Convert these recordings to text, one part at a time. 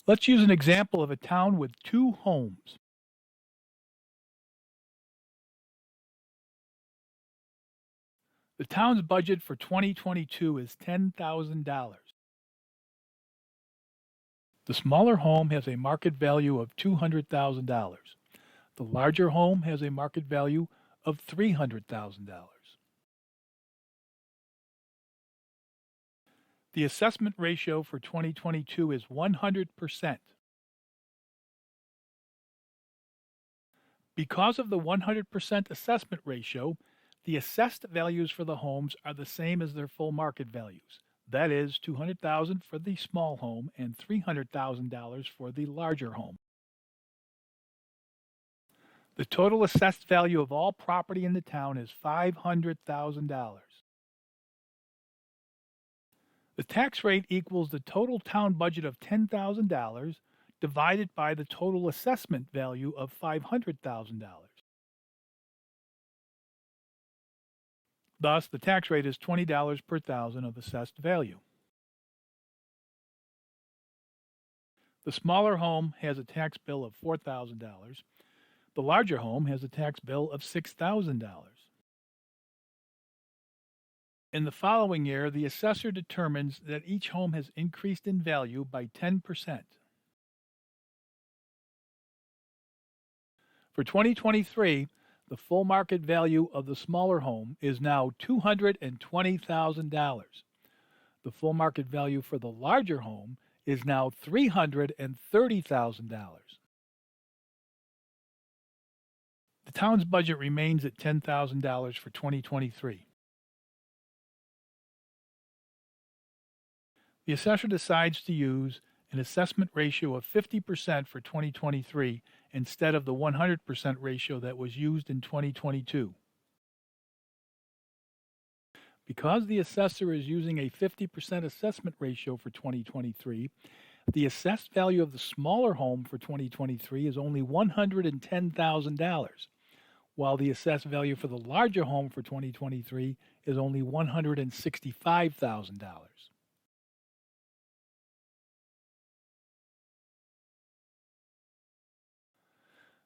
Let's use an example of a town with 2 homes. The town's budget for 2022 is $10,000. The smaller home has a market value of $200,000. The larger home has a market value of $300,000. The assessment ratio for 2022 is 100%. Because of the 100% assessment ratio, the assessed values for the homes are the same as their full market values. That is $200,000 for the small home and $300,000 for the larger home. The total assessed value of all property in the town is $500,000. The tax rate equals the total town budget of $10,000 divided by the total assessment value of $500,000. Thus, the tax rate is $20 per thousand of assessed value. The smaller home has a tax bill of $4,000. The larger home has a tax bill of $6,000. In the following year, the assessor determines that each home has increased in value by 10%. For 2023, the full market value of the smaller home is now $220,000. The full market value for the larger home is now $330,000. The town's budget remains at $10,000 for 2023. The assessor decides to use an assessment ratio of 50% for 2023 instead of the 100% ratio that was used in 2022. Because the assessor is using a 50% assessment ratio for 2023, the assessed value of the smaller home for 2023 is only $110,000, while the assessed value for the larger home for 2023 is only $165,000.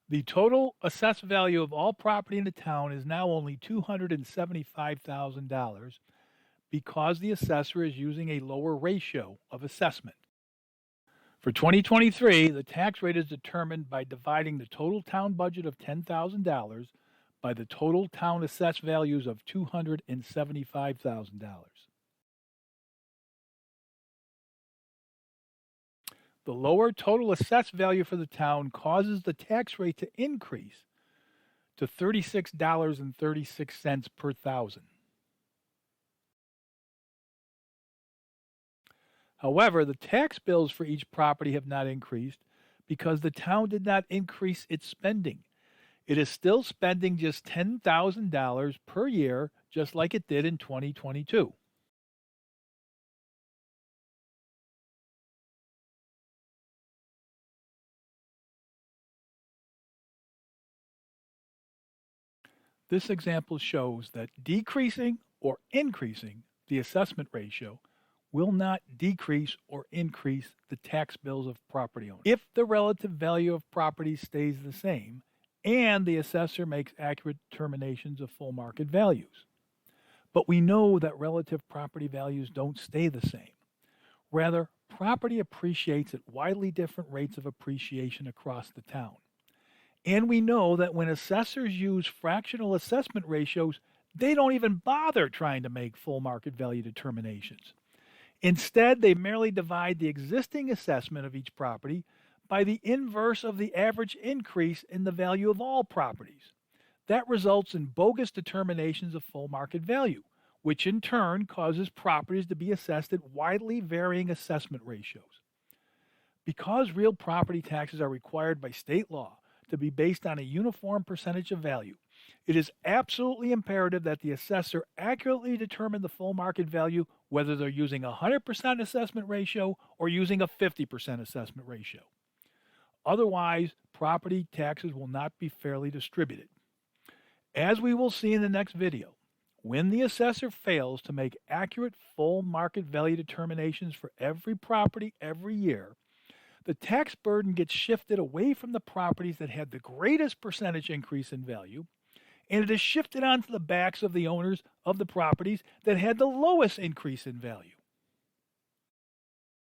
The total assessed value of all property in the town is now only $275,000 because the assessor is using a lower ratio of assessment. For 2023, the tax rate is determined by dividing the total town budget of $10,000 by the total town assessed values of $275,000. The lower total assessed value for the town causes the tax rate to increase to $36.36 per thousand. However, the tax bills for each property have not increased because the town did not increase its spending. It is still spending just $10,000 per year, just like it did in 2022. This example shows that decreasing or increasing the assessment ratio will not decrease or increase the tax bills of property owners if the relative value of properties stays the same and the assessor makes accurate determinations of full market values. But we know that relative property values don't stay the same. Rather, property appreciates at widely different rates of appreciation across the town. And we know that when assessors use fractional assessment ratios, they don't even bother trying to make full market value determinations. Instead, they merely divide the existing assessment of each property by the inverse of the average increase in the value of all properties. That results in bogus determinations of full market value, which in turn causes properties to be assessed at widely varying assessment ratios. Because real property taxes are required by state law to be based on a uniform percentage of value, it is absolutely imperative that the assessor accurately determine the full market value, whether they're using a 100% assessment ratio or using a 50% assessment ratio. Otherwise, property taxes will not be fairly distributed. As we will see in the next video, when the assessor fails to make accurate full market value determinations for every property every year, the tax burden gets shifted away from the properties that had the greatest percentage increase in value, and it is shifted onto the backs of the owners of the properties that had the lowest increase in value.